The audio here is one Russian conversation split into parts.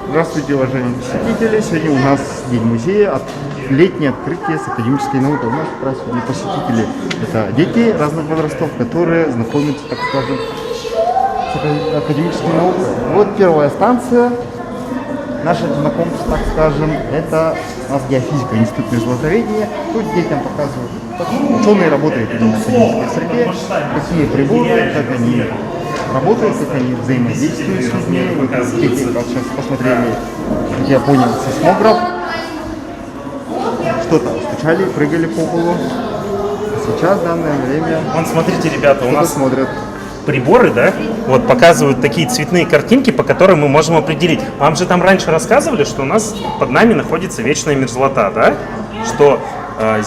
Здравствуйте, уважаемые посетители! Сегодня у нас День музея, летнее открытие с академической наукой. У нас как раз сегодня посетители — это дети разных возрастов, которые знакомятся, так скажем, с академической наукой. Вот первая станция, наше знакомство, так скажем, это у нас геофизика, институт межзвездноведения. Тут детям показывают, как ученые работают именно в академической среде, какие приборы, как они работают, как они взаимодействуют с людьми. Вот дети, как сейчас посмотрели, как я понял, сейсмограф. Что-то стучали, прыгали по полу. А сейчас, в данное время... Вон, смотрите, ребята, у нас смотрят приборы, да? Вот показывают такие цветные картинки, по которым мы можем определить. Вам же там раньше рассказывали, что у нас под нами находится вечная мерзлота, да? Что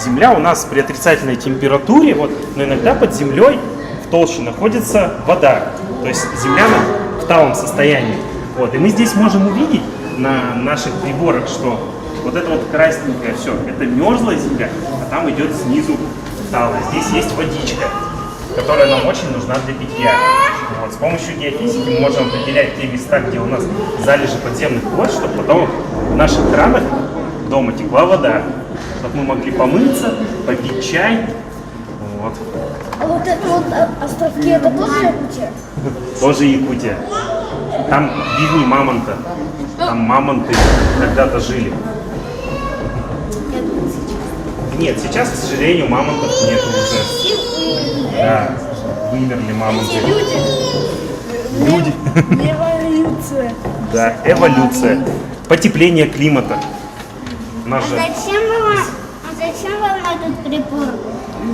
Земля у нас при отрицательной температуре, вот, но иногда под землей в толще находится вода. То есть Земля в талом состоянии. Вот. И мы здесь можем увидеть на наших приборах, что вот это вот красненькое все, это мерзлая земля, а там идет снизу талая. Здесь есть водичка, которая нам очень нужна для питья. Вот. С помощью геофизики мы можем определять те места, где у нас залежи подземных вод, чтобы потом в наших кранах дома текла вода, чтобы мы могли помыться, попить чай. Вот. А вот это вот островки, это тоже Якутия? Тоже Якутия. Там бивни мамонта. Там мамонты когда-то жили. Нет, сейчас, к сожалению, мамонтов нету уже. Да, вымерли мамонты. Люди. Эволюция. Да, эволюция. Потепление климата. Зачем вам этот прибор?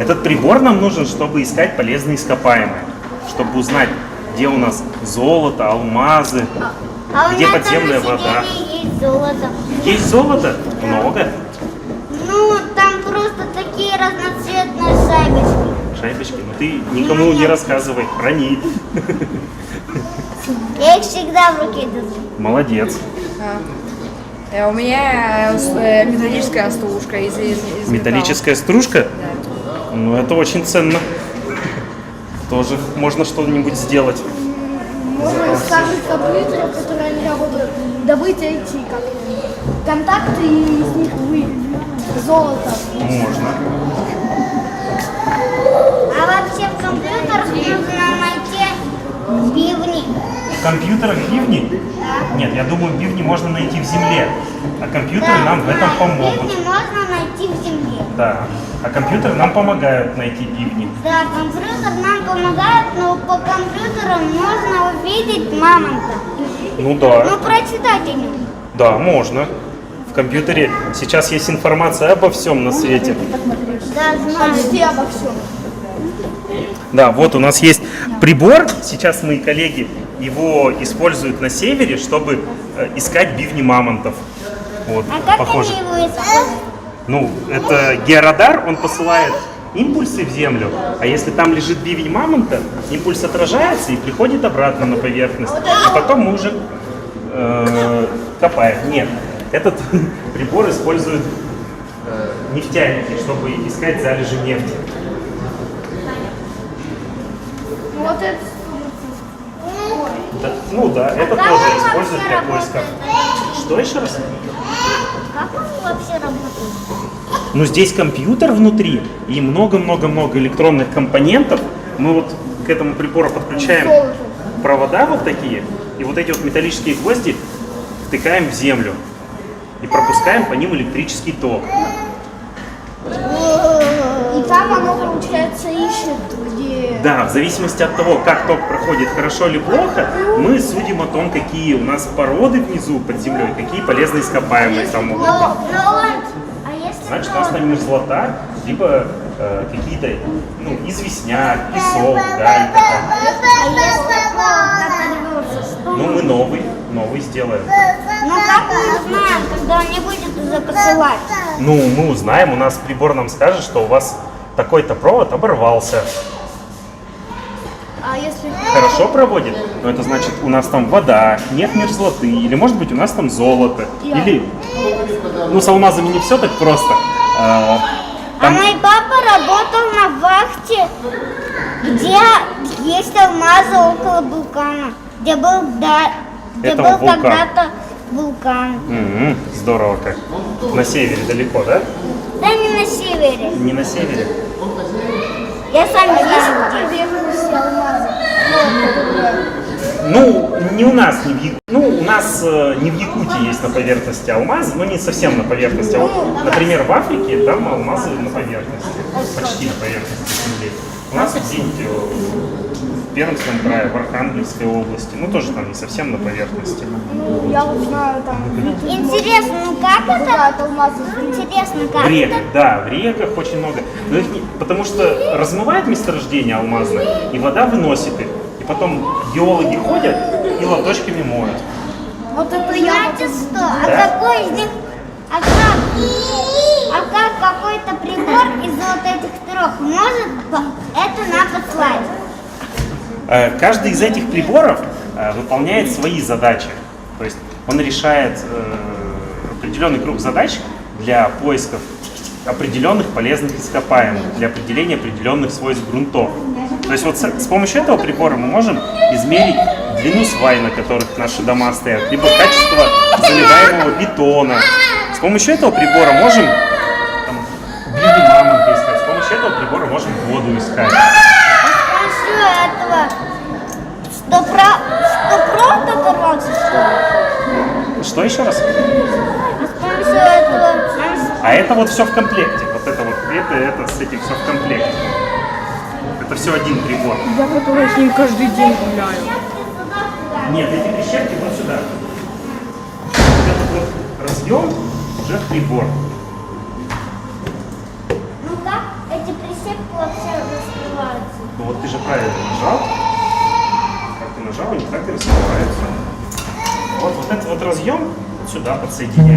Этот прибор нам нужен, чтобы искать полезные ископаемые. Чтобы узнать, где у нас золото, алмазы, где подземная вода. Есть золото. Есть золото? Много. Ну, там просто такие разноцветные шайбочки. Шайбочки? Ну ты никому не рассказывай, храни. Я их всегда в руке держу. Молодец. У меня металлическая стружка. Металлическая стружка? Да. Ну это очень ценно. Тоже можно что-нибудь сделать. Можно из старых компьютеров, которые они работают, добыть эти контакты и из них золото. Можно. А вообще в компьютерах нужно найти бивни. В компьютерах бивни? Да. Нет, я думаю, бивни можно найти в земле. А компьютеры нам в этом помогут. Бивни можно найти в земле. Да. А компьютеры нам помогают найти бивни. Да, компьютер нам помогает, но по компьютеру можно увидеть мамонта. Ну да. Ну, прочитать о нем. Да, можно. В компьютере сейчас есть информация обо всем на свете. Да, знаю. Почти обо всем. Да, вот у нас есть прибор. Сейчас мои коллеги его используют на севере, чтобы искать бивни мамонтов. Вот, А как похоже. они его используют? Ну, это георадар, он посылает импульсы в землю, а если там лежит бивень мамонта, импульс отражается и приходит обратно на поверхность. И потом мы уже копаем. Нет, этот прибор используют нефтяники, чтобы искать залежи нефти. Вот это. Да, ну да, это как тоже он используют вообще для работает? поиска. Что еще раз? Как он вообще работает? Ну, здесь компьютер внутри и много-много-много электронных компонентов. Мы вот к этому прибору подключаем провода вот такие, и вот эти вот металлические гвозди втыкаем в землю и пропускаем по ним электрический ток. И там оно, получается, ищет, где... Да, в зависимости от того, как ток проходит, хорошо или плохо, мы судим о том, какие у нас породы внизу под землей, какие полезные ископаемые там могут быть. А если Значит, у нас там мерзлота, либо какие-то, ну, известняк, песок, да, и так далее. Ну, мы новый сделаем. Ну как мы узнаем, когда он не будет уже посылать? Ну, мы узнаем, у нас прибор нам скажет, что у вас такой-то провод оборвался. А если... Хорошо проводит, но это значит, у нас там вода, нет мерзлоты, или может быть у нас там золото, или, ну, с алмазами не все так просто. А мой папа работал на вахте, где есть алмазы около вулкана, где был, где Это был вулкан. когда-то вулкан. Здорово как. На севере далеко, да? Да не на севере. Не на севере. Я сам не знаю, где. Ну, не у нас, не в Якутии. Ну, у нас не в Якутии есть на поверхности алмазы, но не совсем на поверхности. А вот, например, в Африке там алмазы на поверхности, почти на поверхности земли. У нас где-нибудь в Пермском крае, в Архангельской области, ну тоже там не совсем на поверхности. Я вот знаю там. Интересно, ну как это? Интересно, как В реках, да, в реках очень много. Но их потому что размывает месторождение алмазное, и вода выносит их. И потом геологи ходят и ладошками моют. Вот это понимаете что? А Да? какой из них? А как какой-то прибор из вот этих трех может это нам послать? Каждый из этих приборов выполняет свои задачи. То есть он решает определенный круг задач для поисков определенных полезных ископаемых, для определения определенных свойств грунтов. То есть вот с помощью этого прибора мы можем измерить длину свай, на которых наши дома стоят, либо качество заливаемого бетона. С помощью этого прибора можем виды мамонта искать, с помощью этого прибора можем воду искать. А с помощью этого что провод оторвался, что ли? Что еще раз? А с помощью этого А это вот все в комплекте. Вот это вот, это с этим все в комплекте. Это все один прибор. Я который с ним каждый день гуляю. Нет, эти прищепки вот сюда. Вот этот вот разъем уже в прибор. Ну как эти прищепки вообще раскрываются? Ну вот ты же правильно нажал. Как ты нажал, они так и раскрываются. Вот этот вот разъем сюда подсоединяем.